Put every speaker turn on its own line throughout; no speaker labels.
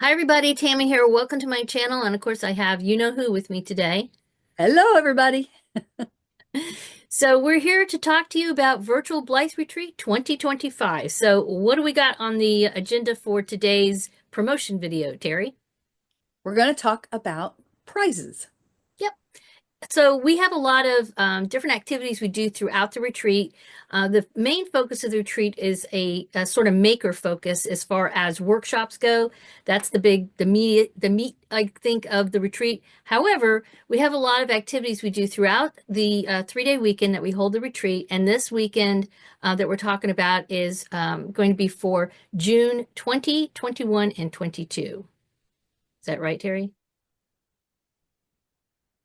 Hi everybody, Tammy here. Welcome to my channel. And of course I have you know who with me today.
Hello, everybody.
So we're here to talk to you about Virtual Blythe Retreat 2025. So what do we got on the agenda for today's promotion video, Terry?
We're going to talk about prizes.
Yep. So we have a lot of different activities we do throughout the retreat. The main focus of the retreat is a sort of maker focus as far as workshops go. That's the meat, I think, of the retreat. However, we have a lot of activities we do throughout the 3-day weekend that we hold the retreat. And this weekend that we're talking about is going to be for June 20, 21, and 22. Is that right, Terry?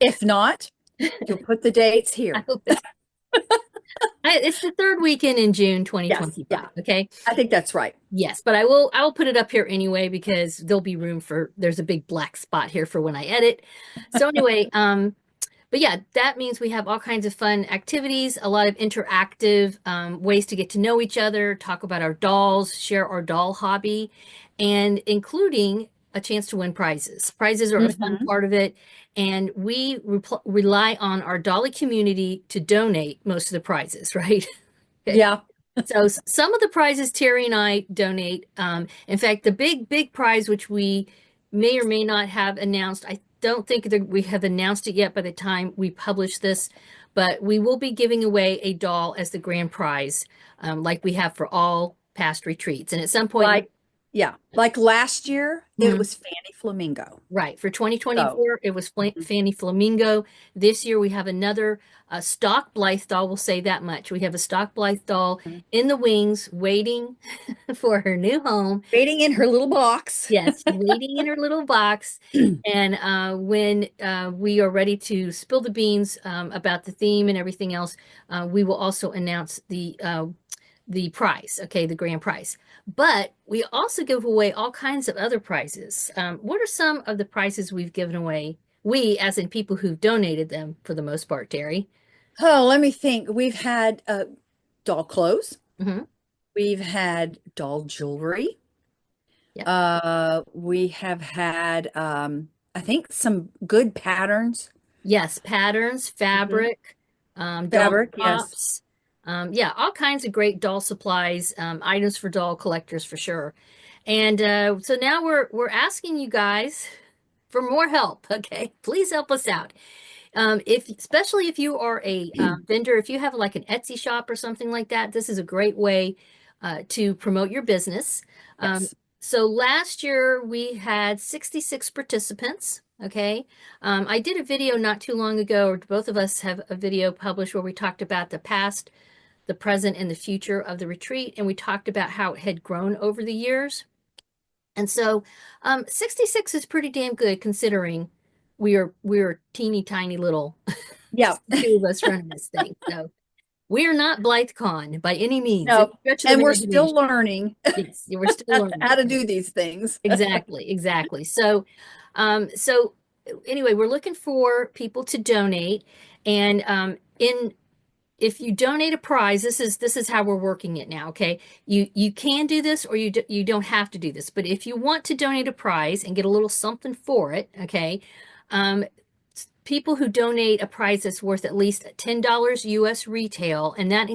If not, you'll put the dates
I
here.
hope it's the third weekend in June
Yes. Yeah.
2025. Okay.
I think that's right.
Yes, but I will put it up here anyway because there'll be room for there's a big black spot here for when I edit. So anyway, but yeah, that means we have all kinds of fun activities, a lot of interactive ways to get to know each other, talk about our dolls, share our doll hobby, and including a chance to win prizes. Prizes are a fun
Hmm.
part of it, and we rely on our dolly community to donate most of the prizes, right? Okay.
Yeah.
So some of the prizes Terry and I donate. In fact, the big prize, which we may or may not have announced, I don't think that we have announced it yet by the time we publish this, but we will be giving away a doll as the grand prize, like we have for all past retreats. And at some point,
Like, yeah. Like last year, it
Mhm.
was Fanny Flamingo.
Right. For
So,
2024, it was
mhm.
Fanny Flamingo. This year, we have another stock Blythe doll. We'll say that much. We have a stock Blythe doll in the wings waiting for her new home.
Waiting in her little box.
Yes, she's waiting in her little box. And when we are ready to spill the beans about the theme and everything else, we will also announce the prize, okay, the grand prize. But we also give away all kinds of other prizes. What are some of the prizes we've given away? We, as in people who've donated them for the most part, Terry.
Oh, let me think. We've had doll clothes.
Hmm.
We've had doll jewelry.
Yep.
We have had, I think, some good patterns.
Yes, patterns,
Mhm.
fabric, doll
Fabric, yes.
props. Yeah, all kinds of great doll supplies, items for doll collectors for sure. And so now we're asking you guys for more help. Okay, please help us out. If especially if you are a vendor, if you have like an Etsy shop or something like that, this is a great way to promote your business. Um,
Yes.
so last year we had 66 participants. Okay. I did a video not too long ago, or both of us have a video published where we talked about the past, the present, and the future of the retreat, and we talked about how it had grown over the years. And so 66 is pretty damn good considering we are teeny tiny little
Yeah.
just the two of us running this thing. So we are not BlytheCon by any means.
No.
Any stretch of the
And we're still
imagination.
learning
Yes, we're still learning.
how to do these things.
Exactly, exactly. So anyway, we're looking for people to donate, and in if you donate a prize, this is how we're working it now. Okay, you can do this, or you don't have to do this. But if you want to donate a prize and get a little something for it, okay, um, people who donate a prize that's worth at least $10 US retail, and that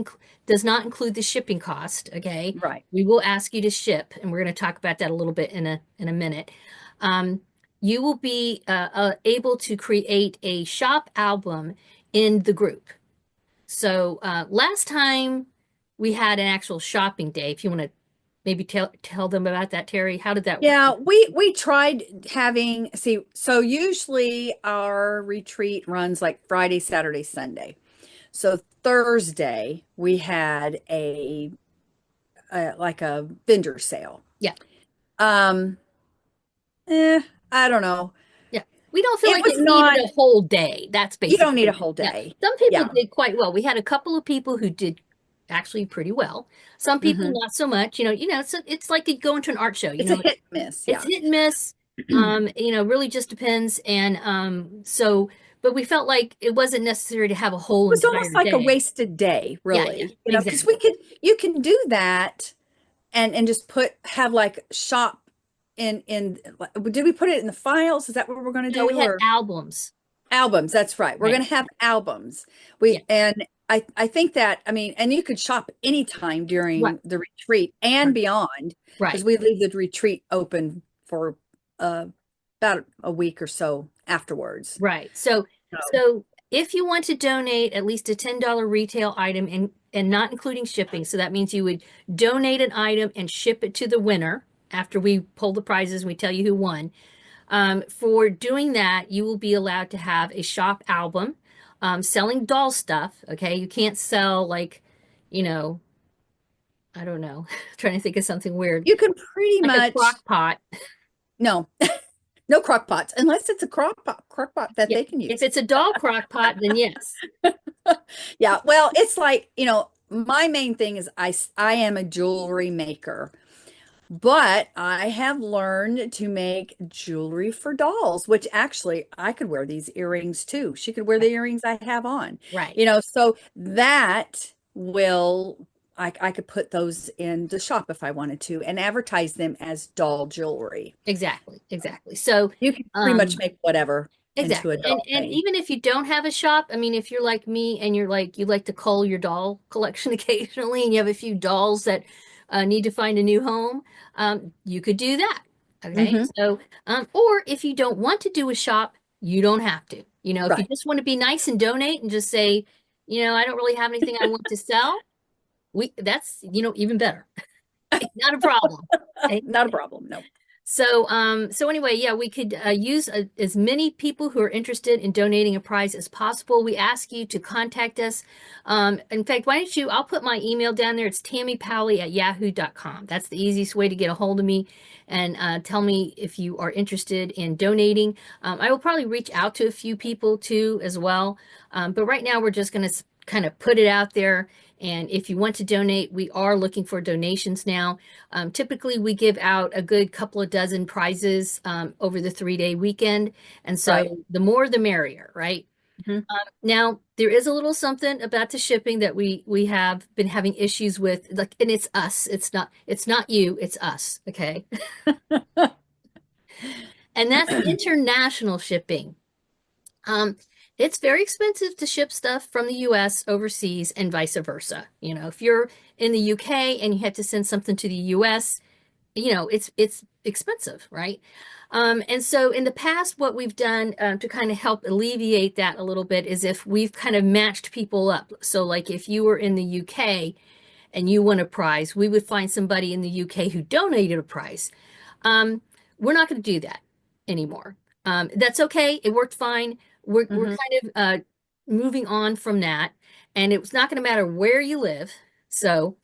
does not include the shipping cost, okay?
Right.
We will ask you to ship, and we're going to talk about that a little bit in a minute. Um, you will be able to create a shop album in the group. So last time we had an actual shopping day. If you want to maybe tell them about that, Terry, how did that work?
Yeah, we tried having, see, so usually our retreat runs like Friday, Saturday, Sunday. So Thursday we had a like a vendor sale.
Yeah.
Um, eh, I don't know.
Yeah. We don't feel
It
like
was
it needed
not,
a whole day. That's
you don't need a
basically it.
whole
Yeah.
day.
Some people
Yeah.
did quite well. We had a couple of people who did actually pretty well. Some people
Hmm.
not so much. It's like you go into an art show,
It's a hit and miss.
it's
Yeah.
hit and miss. Really just depends. And but we felt like it wasn't necessary to have a whole
Was almost
entire
like a
day.
wasted day,
Yeah, yeah,
really. Because
exactly.
you can do that and just have like shop. in did we put it in the files? Is that what we're going to
No, we
do,
have
or
albums.
albums? That's right. We're
Right.
going to have albums.
Yeah.
I think that, I mean, and you could shop anytime
Right.
during the retreat and
Right.
beyond, because
Right.
we leave the retreat open for uh about a week or so afterwards.
Right. So,
So
so if you want to donate at least a $10 retail item and not including shipping, so that means you would donate an item and ship it to the winner after we pull the prizes and we tell you who won. For doing that, you will be allowed to have a shop album, selling doll stuff. Okay. You can't sell like, you know, I don't know, trying to think of something weird,
you can pretty
like a
much,
crock pot.
no, no crock pots, unless it's a crock pot that
Yeah.
they can
If
use.
it's a doll crock pot, then yes.
Yeah, well, it's like, my main thing is I am a jewelry maker. But I have learned to make jewelry for dolls, which actually I could wear these earrings too. She could wear the
Right.
earrings I have on.
Right.
So that will I could put those in the shop if I wanted to and advertise them as doll jewelry.
Exactly. Exactly. So,
You can pretty much
um,
make whatever into a
exactly. And
doll
and
thing.
even if you don't have a shop, I mean, if you're like me and you're like you like to cull your doll collection occasionally and you have a few dolls that need to find a new home, you could do that. Okay.
Hmm.
So, or if you don't want to do a shop, you don't have to. If you
Right.
just want to be nice and donate and just say, I don't really have anything I want to sell, that's, even better. Not a problem. Okay.
Not a problem. No.
So anyway, yeah, we could use as many people who are interested in donating a prize as possible. We ask you to contact us. In fact, why don't I'll put my email down there. It's tammypowley@yahoo.com. That's the easiest way to get a hold of me and tell me if you are interested in donating. I will probably reach out to a few people too as well. But right now we're just going to kind of put it out there. And if you want to donate, we are looking for donations now. Typically, we give out a good couple of dozen prizes over the 3-day weekend. And
Right.
so the more the merrier, right?
Mhm.
Now, there is a little something about the shipping that we have been having issues with, like, and it's us. It's not you, it's us, okay? And that's international shipping. Um, it's very expensive to ship stuff from the US overseas and vice versa. If you're in the UK and you have to send something to the US, it's expensive, right? And so in the past, what we've done to kind of help alleviate that a little bit is if we've kind of matched people up. So like if you were in the UK and you won a prize, we would find somebody in the UK who donated a prize. Um, we're not going to do that anymore. That's okay. It worked fine. We're
Hmm.
kind of moving on from that, and it's not going to matter where you live. So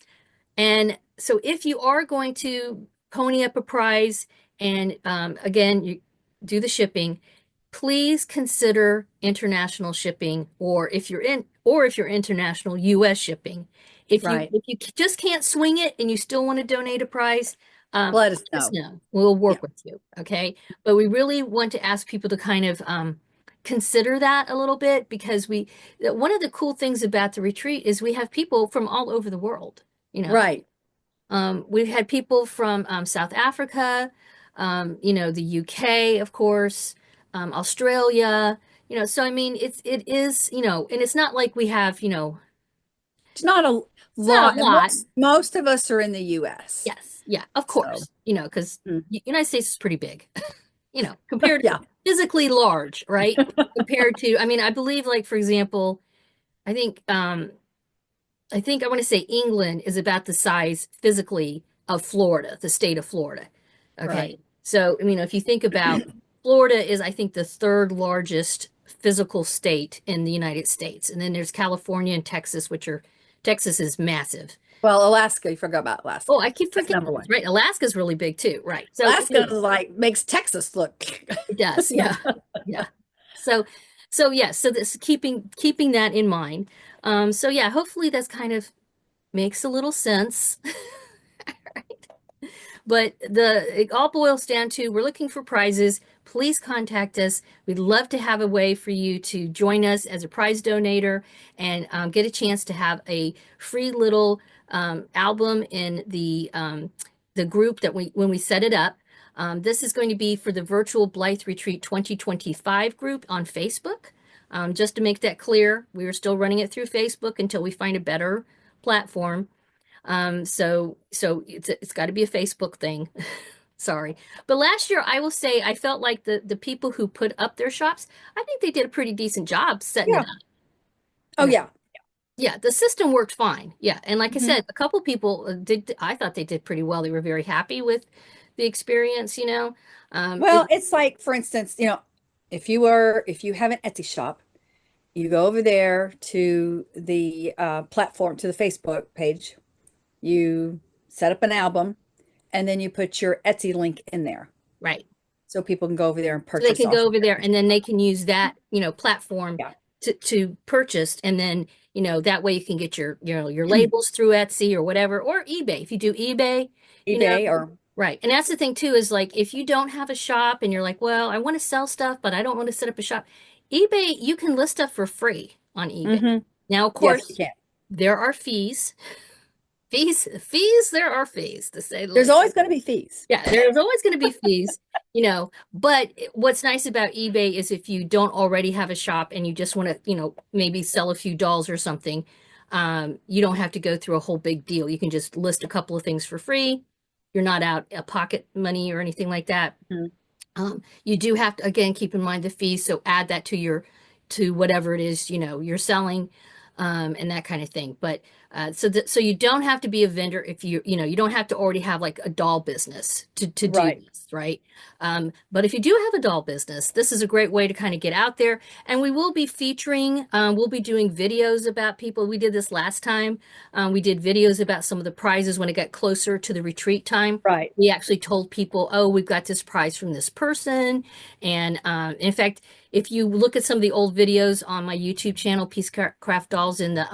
if you are going to pony up a prize and again, you do the shipping, please consider international shipping, or if you're international US shipping. If you
Right.
if you just can't swing it and you still want to donate a prize,
Let us
let us
know.
know. We'll
Yeah.
work with you, okay? But we really want to ask people to kind of consider that a little bit because one of the cool things about the retreat is we have people from all over the world, you know.
Right.
We've had people from South Africa, the UK, of course, Australia, so I mean, it is, and it's not like we have,
It's not a
it's not
lot.
a lot.
Most of us are in the US.
Yes, yeah, of
So,
course, because
mm,
United States is pretty big, compared
yeah,
physically large, right? Compared to, I mean, I believe, like, for example, I think, I want to say England is about the size physically of Florida, the state of Florida.
right.
Okay. So, if you think about Florida is, I think, the third largest physical state in the United States. And then there's California and Texas, Texas is massive.
Well, Alaska, you forgot about
Oh,
Alaska.
I keep
That's
forgetting
number
this,
one.
right? Alaska's really big too, right? So
Alaska is
anyway,
like makes Texas look.
it does,
No.
yeah. Yeah. So yeah, so this keeping that in mind. So yeah, hopefully that's kind of makes a little sense. But it all boils down to we're looking for prizes. Please contact us. We'd love to have a way for you to join us as a prize donator and get a chance to have a free little album in the group that when we set it up. This is going to be for the virtual Blythe Retreat 2025 group on Facebook. Just to make that clear, we are still running it through Facebook until we find a better platform. So it's got to be a Facebook thing. Sorry. But last year, I will say I felt like the people who put up their shops, I think they did a pretty decent job setting it
Yeah.
up.
Oh, yeah.
Yeah, the system worked fine. Yeah, and like I
Mhm.
said, a couple people did. I thought they did pretty well. They were very happy with the experience.
Well, it's like, for instance, if you have an Etsy shop, you go over there to the platform, to the Facebook page, you set up an album, and then you put your Etsy link in there
right.
so people can go over there and
So they
purchase
can
off
go
of
over there
there.
and then they can use that, platform
Yeah.
to purchase. And then, that way you can get your
Mm.
labels through Etsy or whatever, or eBay. If you do eBay, you know,
eBay or
right. And that's the thing too, is like if you don't have a shop and you're like, well, I want to sell stuff, but I don't want to set up a shop. eBay, you can list stuff for free on eBay.
hmm
Now, of
yes, you
course,
can.
there are fees. Fees, there are fees to say the
There's
least.
always going to be fees.
Yeah, there's always going to be fees, but what's nice about eBay is if you don't already have a shop and you just want to, maybe sell a few dolls or something, you don't have to go through a whole big deal. You can just list a couple of things for free. You're not out a pocket money or anything like that.
Mhm.
You do have to, again, keep in mind the fees, so add that to whatever it is, you're selling, and that kind of thing. But so you don't have to be a vendor if you don't have to already have like a doll business to do
Right.
this, right? But if you do have a doll business, this is a great way to kind of get out there. And we will be featuring, we'll be doing videos about people. We did this last time. We did videos about some of the prizes when it got closer to the retreat time.
Right.
We actually told people, oh, we've got this prize from this person. And in fact, if you look at some of the old videos on my YouTube channel, Peace Craft Dolls, in the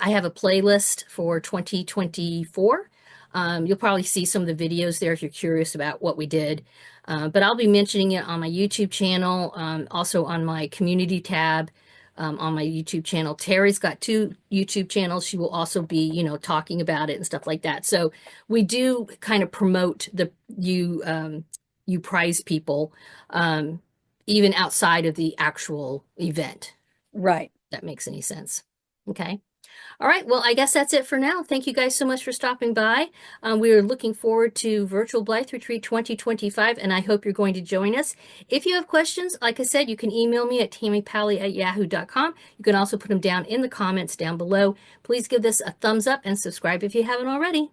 I have a playlist for 2024. You'll probably see some of the videos there if you're curious about what we did. But I'll be mentioning it on my YouTube channel, also on my community tab on my YouTube channel. Terry's got two YouTube channels. She will also be, talking about it and stuff like that. So we do kind of promote you prize people, um, even outside of the actual event.
Right.
If that makes any sense. Okay. All right. Well, I guess that's it for now. Thank you guys so much for stopping by. We are looking forward to Virtual Blythe Retreat 2025, and I hope you're going to join us. If you have questions, like I said, you can email me at tammypally@yahoo.com. You can also put them down in the comments down below. Please give this a thumbs up and subscribe if you haven't already.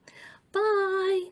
Bye.